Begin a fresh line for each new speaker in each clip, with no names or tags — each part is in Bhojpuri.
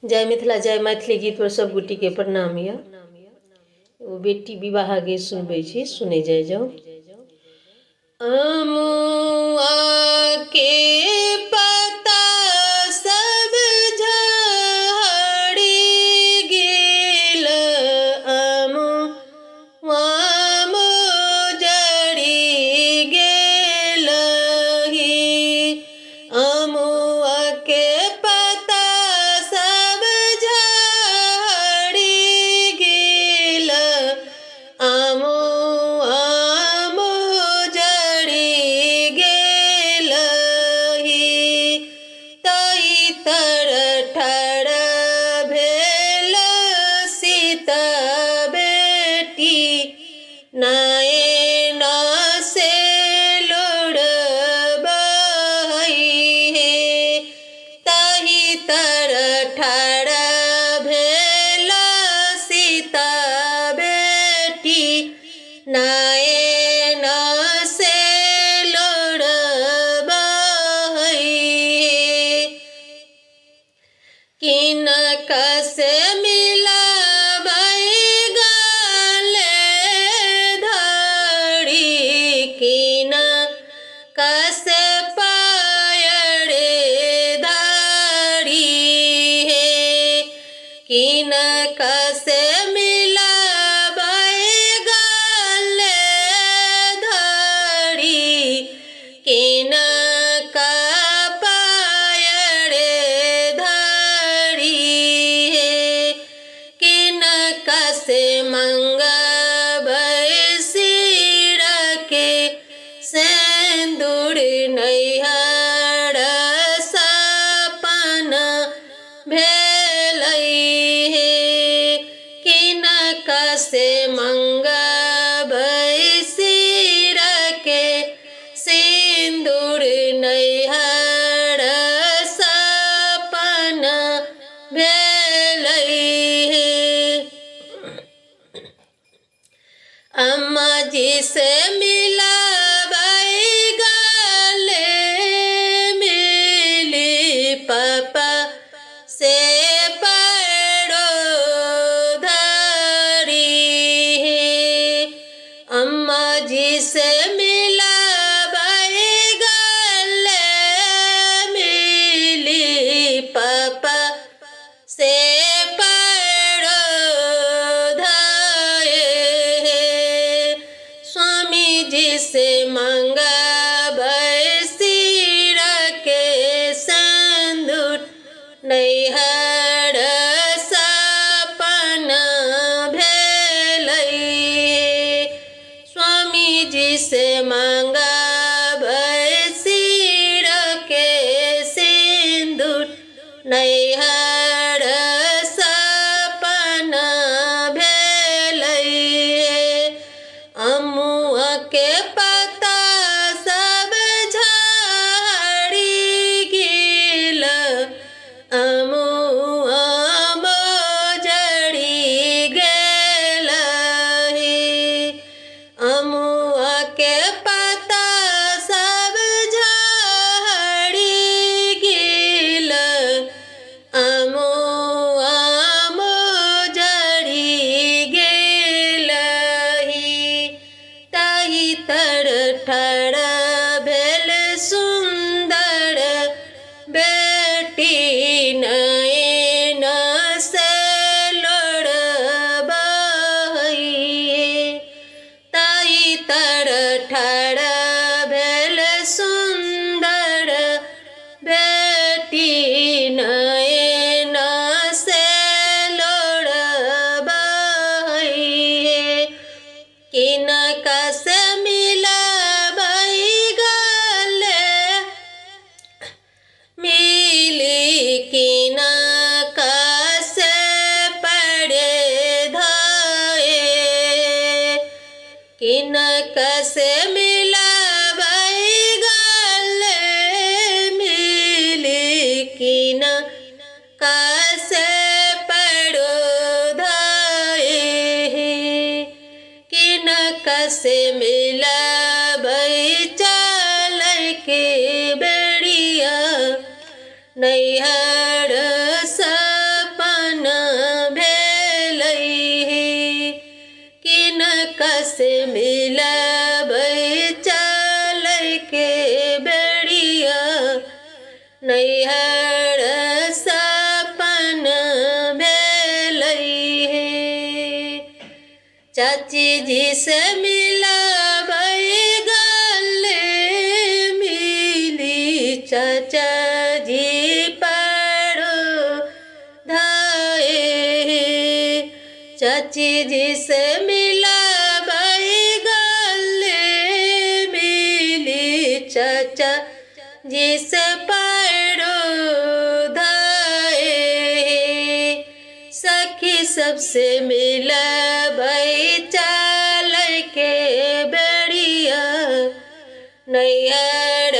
जय मिथिला जय मैथिली गीत पर सब गोटी के प्रणाम। या वो बेटी विवाह गीत सुनबे छी, सुने जाय जाओ। अमुआ के पता सब झड़ी गेल, अमुआ मोजड़ी गेलहि। अमुआ के पता सब झड़ी गेल, अमुआ मोजड़ी गेलहि। तई तर ठर भेल सीता बेटी, नयन से लोड़ बहै हे। तही तर ठर भेल सीता बेटी, नयन से लोड़ बहै हे। किनका से मिलबै गले धरी, किनका से पायरे धरी हे। किनका से मिलबै गले धरी, किनका पायरे धरी हे। किनका से मंगबै सिर के सिंदूर, नैहर सपन भेलै हे। किनका से मंगबै सिर के सिंदूर, नैहर सपन भेलै हे। अम्मा जी से मिलबै गले मिली, पापा से पैरो धरी हे। अम्मा जी से मिलबै गले मिली, पापा से पैरो धरे हे। स्वामी जी से मंगबै सिर के सिंदूर, नैहर सपन भेलै हे। स्वामी जी से मंगबै सिर के सिंदूर, नैहर सपन भेलै हे। अमुआ के पता सब झड़ी गेल, अमुआ मोजड़ी गेलहि। अमुआ के पता सब झड़ी गेल, अमुआ मोजड़ी गेलहि। तही तर ठर भेल सुंदर बेटी, नयन से लोड़ बहै हे। तही तर ठर भेल सुंदर बेटी, नयन से लोड़ बहै हे। किनका से मिलबै गले मिली, किनका से पैरे धरे। किनका से मिलबै गले मिली, किनका से पैरो धरे हे। किनका से मिलबै चलै के बेड़िया, नैहर सपन सबसे मिलबै चल के बेड़िया नैहर सपन भेलै हे। चाची जी से मिलबै गले मिली चाचा जी चाची जी से मिलबै गले मिली चाचा जी से पैरो धाए। सखी सबसे मिलबै चल के बेड़िया नैहर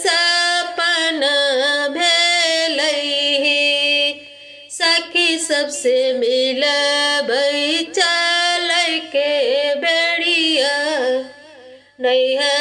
सपन भेलै हे। सखी सबसे मिलबै चल के बेड़िया नैहर